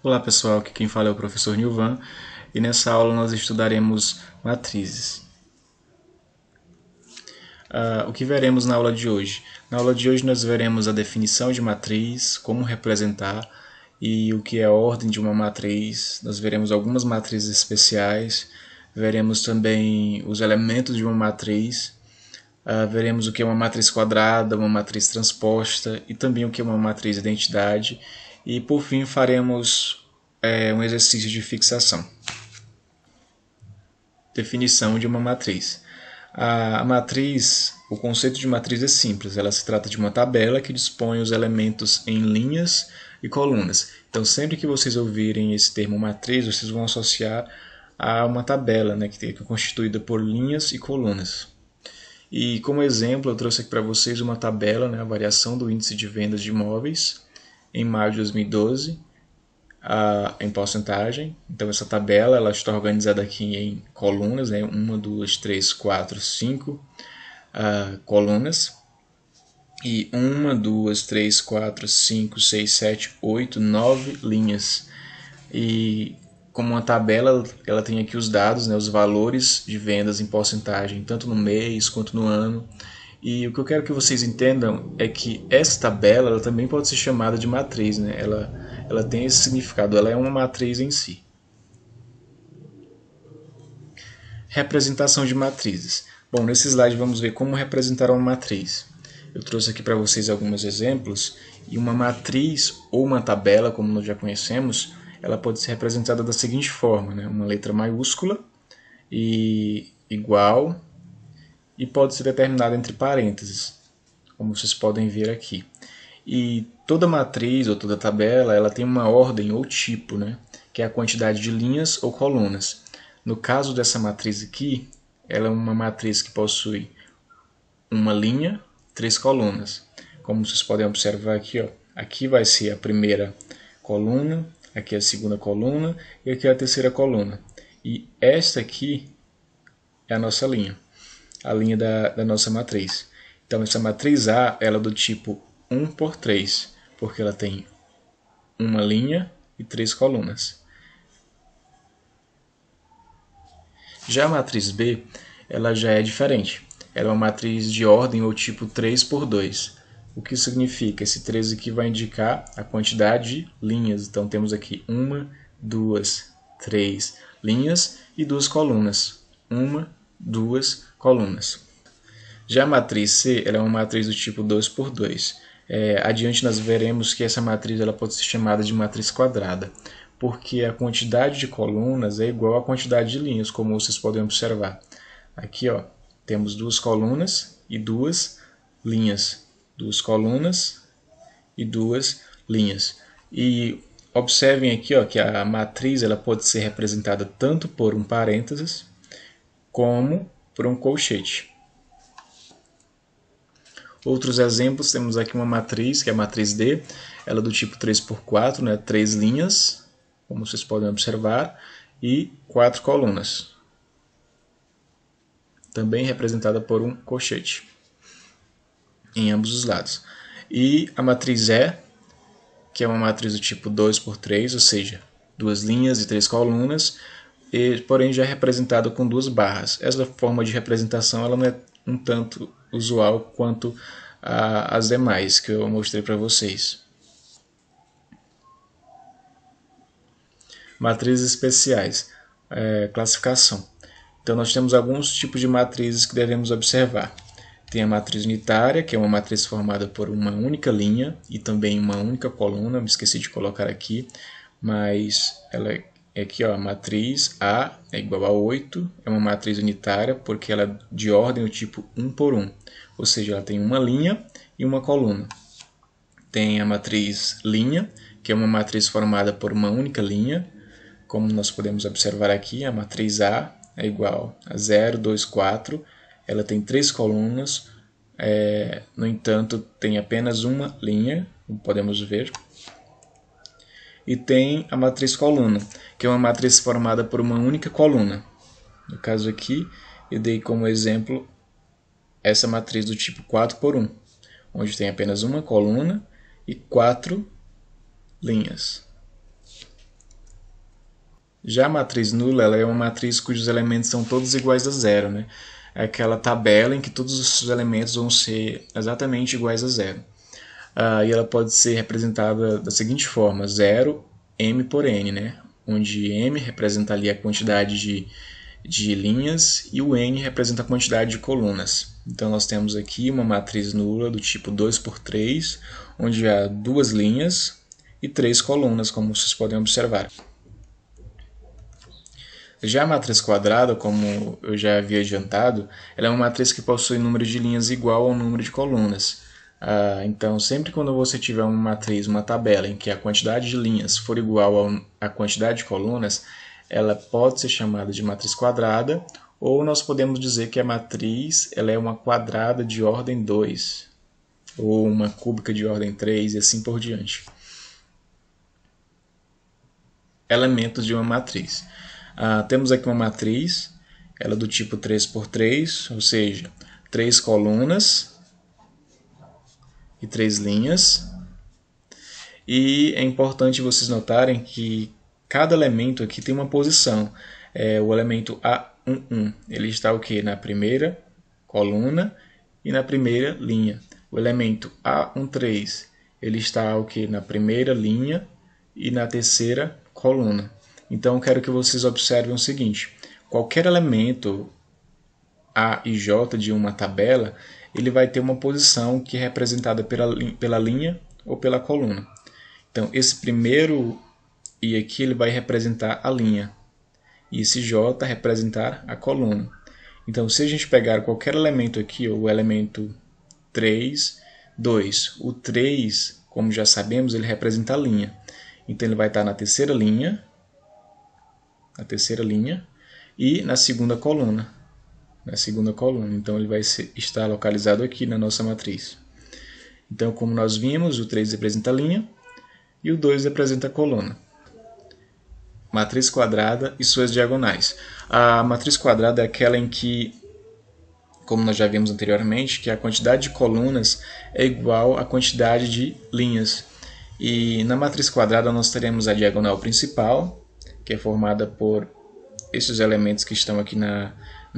Olá pessoal, aqui quem fala é o professor Nilvan e nessa aula nós estudaremos matrizes. O que veremos na aula de hoje? Na aula de hoje nós veremos a definição de matriz, como representar e o que é a ordem de uma matriz. Nós veremos algumas matrizes especiais, veremos também os elementos de uma matriz, veremos o que é uma matriz quadrada, uma matriz transposta e também o que é uma matriz identidade. E por fim faremos um exercício de fixação. Definição de uma matriz. A matriz, o conceito de matriz é simples, ela se trata de uma tabela que dispõe os elementos em linhas e colunas. Então, sempre que vocês ouvirem esse termo matriz, vocês vão associar a uma tabela, né, que é constituída por linhas e colunas. E como exemplo, eu trouxe aqui para vocês uma tabela, né, a variação do índice de vendas de imóveis em maio de 2012, em porcentagem. Então essa tabela ela está organizada aqui em colunas, né? 1, 2, 3, 4, 5 colunas. E 1, 2, 3, 4, 5, 6, 7, 8, 9 linhas. E como uma tabela, ela tem aqui os dados, né, os valores de vendas em porcentagem, tanto no mês quanto no ano. E o que eu quero que vocês entendam é que essa tabela ela também pode ser chamada de matriz, né? Ela tem esse significado, ela é uma matriz em si. Representação de matrizes. Bom, nesse slide vamos ver como representar uma matriz. Eu trouxe aqui para vocês alguns exemplos, e uma matriz ou uma tabela, como nós já conhecemos, ela pode ser representada da seguinte forma, né? Uma letra maiúscula e igual, e pode ser determinada entre parênteses, como vocês podem ver aqui. E toda matriz ou toda tabela ela tem uma ordem ou tipo, né? Que é a quantidade de linhas ou colunas. No caso dessa matriz aqui, ela é uma matriz que possui uma linha, 3 colunas. Como vocês podem observar aqui, ó, aqui vai ser a primeira coluna, aqui a segunda coluna e aqui a terceira coluna. E esta aqui é a nossa linha, a linha da nossa matriz. Então essa matriz A ela é do tipo 1 por 3, porque ela tem uma linha e 3 colunas. Já a matriz B, ela já é diferente. Ela é uma matriz de ordem ou tipo 3 por 2. O que significa? Esse 3 aqui vai indicar a quantidade de linhas. Então temos aqui 1, 2, 3 linhas e 2 colunas. 1, 2 colunas. Já a matriz C ela é uma matriz do tipo 2 por 2. Adiante nós veremos que essa matriz ela pode ser chamada de matriz quadrada, porque a quantidade de colunas é igual à quantidade de linhas, como vocês podem observar. Aqui ó, temos 2 colunas e 2 linhas. 2 colunas e 2 linhas. E observem aqui ó, que a matriz ela pode ser representada tanto por um parênteses como por um colchete. Outros exemplos, temos aqui uma matriz, que é a matriz D, ela é do tipo 3 por 4, né? 3 linhas, como vocês podem observar, e 4 colunas, também representada por um colchete em ambos os lados. E a matriz E, que é uma matriz do tipo 2 por 3, ou seja, 2 linhas e 3 colunas, porém já é representada com 2 barras. Essa forma de representação ela não é um tanto usual quanto as demais que eu mostrei para vocês. Matrizes especiais. Classificação. Então nós temos alguns tipos de matrizes que devemos observar. Tem a matriz unitária, que é uma matriz formada por uma única linha e também uma única coluna. Me esqueci de colocar aqui, mas ela é aqui, ó, a matriz A é igual a 8, é uma matriz unitária porque ela é de ordem do tipo 1 por 1, ou seja, ela tem uma linha e uma coluna. Tem a matriz linha, que é uma matriz formada por uma única linha, como nós podemos observar aqui, a matriz A é igual a 0, 2, 4, ela tem 3 colunas, no entanto tem apenas uma linha, como podemos ver. E tem a matriz coluna, que é uma matriz formada por uma única coluna. No caso aqui, eu dei como exemplo essa matriz do tipo 4 por 1, onde tem apenas uma coluna e 4 linhas. Já a matriz nula, ela é uma matriz cujos elementos são todos iguais a zero, né? É aquela tabela em que todos os elementos vão ser exatamente iguais a zero. E ela pode ser representada da seguinte forma: 0, m por n, né? Onde m representa ali a quantidade de linhas e o n representa a quantidade de colunas. Então nós temos aqui uma matriz nula do tipo 2 por 3, onde há 2 linhas e 3 colunas, como vocês podem observar. Já a matriz quadrada, como eu já havia adiantado, ela é uma matriz que possui número de linhas igual ao número de colunas. Então, sempre quando você tiver uma matriz, uma tabela, em que a quantidade de linhas for igual à quantidade de colunas, ela pode ser chamada de matriz quadrada, ou nós podemos dizer que a matriz ela é uma quadrada de ordem 2, ou uma cúbica de ordem 3, e assim por diante. Elementos de uma matriz. Temos aqui uma matriz, ela é do tipo 3 por 3, ou seja, 3 colunas e 3 linhas. E é importante vocês notarem que cada elemento aqui tem uma posição. O elemento A11, ele está o quê? Na primeira coluna e na primeira linha. O elemento A13, ele está o quê? Na primeira linha e na terceira coluna. Então, eu quero que vocês observem o seguinte: qualquer elemento A e J de uma tabela, ele vai ter uma posição que é representada pela linha ou pela coluna. Então, esse primeiro I aqui ele vai representar a linha, e esse J representar a coluna. Então, se a gente pegar qualquer elemento aqui, o elemento 3, 2, o 3, como já sabemos, ele representa a linha. Então, ele vai estar na terceira linha, e na segunda coluna. Então, ele vai estar localizado aqui na nossa matriz. Então, como nós vimos, o 3 representa a linha e o 2 representa a coluna. Matriz quadrada e suas diagonais. A matriz quadrada é aquela em que, como nós já vimos anteriormente, que a quantidade de colunas é igual à quantidade de linhas. E na matriz quadrada nós teremos a diagonal principal, que é formada por esses elementos que estão aqui na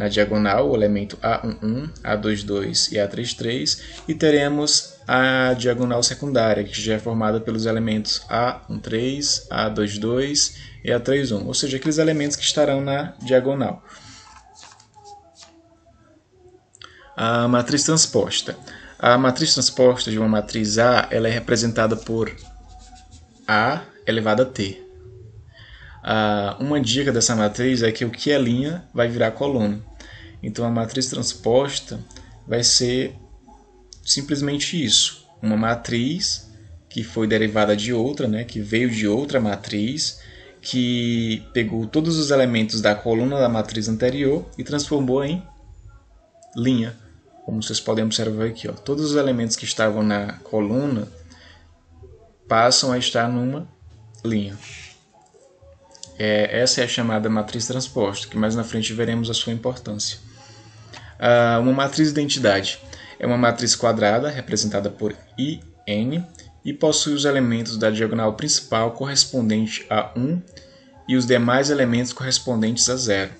diagonal, o elemento A11, A22 e A33, e teremos a diagonal secundária, que já é formada pelos elementos A13, A22 e A31, ou seja, aqueles elementos que estarão na diagonal. A matriz transposta. A matriz transposta de uma matriz A ela é representada por A elevado a T. Uma dica dessa matriz é que o que é linha vai virar coluna. Então a matriz transposta vai ser simplesmente isso, uma matriz que foi derivada de outra, né, que veio de outra matriz, que pegou todos os elementos da coluna da matriz anterior e transformou em linha. Como vocês podem observar aqui, todos os elementos que estavam na coluna passam a estar numa linha. Essa é a chamada matriz transposta, que mais na frente veremos a sua importância. Uma matriz identidade é uma matriz quadrada representada por IN e possui os elementos da diagonal principal correspondente a 1 e os demais elementos correspondentes a 0.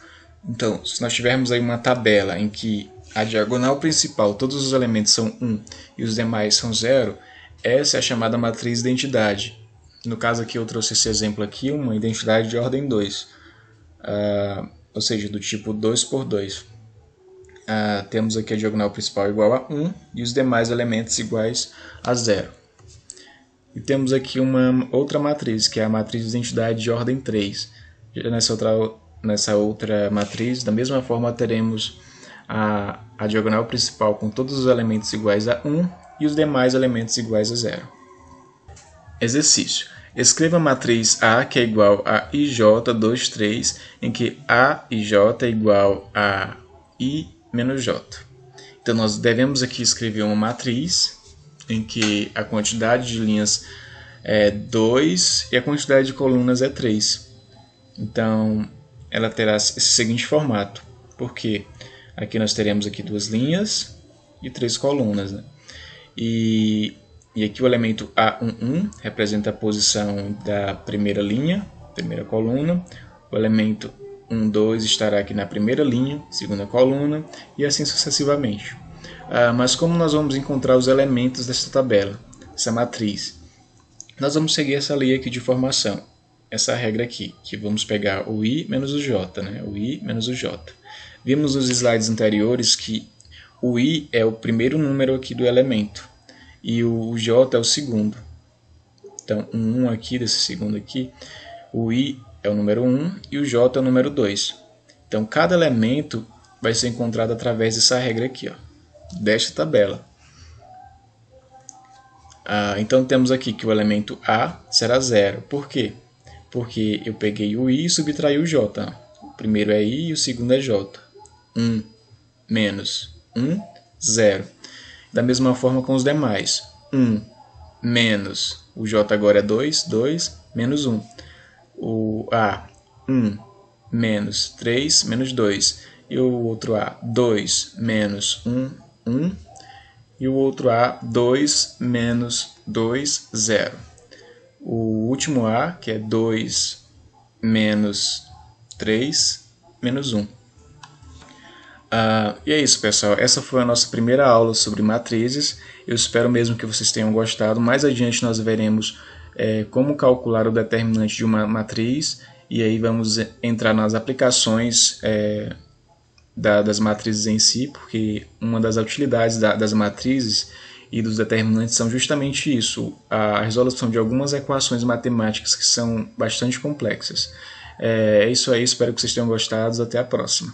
Então, se nós tivermos aí uma tabela em que a diagonal principal, todos os elementos são 1 e os demais são 0, essa é a chamada matriz identidade. No caso aqui eu trouxe esse exemplo aqui, uma identidade de ordem 2, ou seja, do tipo 2 por 2. Temos aqui a diagonal principal igual a 1 e os demais elementos iguais a 0. E temos aqui uma outra matriz, que é a matriz de identidade de ordem 3. Nessa outra matriz, da mesma forma, teremos a diagonal principal com todos os elementos iguais a 1 e os demais elementos iguais a 0. Exercício. Escreva a matriz A, que é igual a IJ, 3, em que A e J é igual a I menos J. Então, nós devemos aqui escrever uma matriz em que a quantidade de linhas é 2 e a quantidade de colunas é 3. Então, ela terá esse seguinte formato, porque aqui nós teremos aqui 2 linhas e 3 colunas, né? E aqui o elemento A11 representa a posição da primeira linha, primeira coluna. o elemento 1, 2 estará aqui na primeira linha, segunda coluna, e assim sucessivamente. Mas como nós vamos encontrar os elementos dessa tabela, essa matriz? Nós vamos seguir essa lei aqui de formação, essa regra aqui, que vamos pegar o I menos o J, né? O I menos o J. Vimos nos slides anteriores que o I é o primeiro número aqui do elemento e o J é o segundo. Então, o 1 aqui, desse segundo aqui, o I é o número 1 e o J é o número 2. Então, cada elemento vai ser encontrado através dessa regra aqui, ó, desta tabela. Então temos aqui que o elemento A será 0. Por quê? Porque eu peguei o I e subtraí o J. O primeiro é I e o segundo é J. 1 menos 1, 0. Da mesma forma com os demais. 1 menos, o J agora é 2, 2 menos 1. O A, 1 menos 3 menos 2. E o outro A, 2 menos 1, 1. E o outro A, 2 menos 2, 0. O último A, que é 2 menos 3 menos 1. E é isso, pessoal. Essa foi a nossa primeira aula sobre matrizes. Eu espero mesmo que vocês tenham gostado. Mais adiante nós veremos como calcular o determinante de uma matriz. E aí vamos entrar nas aplicações das matrizes em si, porque uma das utilidades das matrizes e dos determinantes são justamente isso, a resolução de algumas equações matemáticas que são bastante complexas. É isso aí, espero que vocês tenham gostado, até a próxima.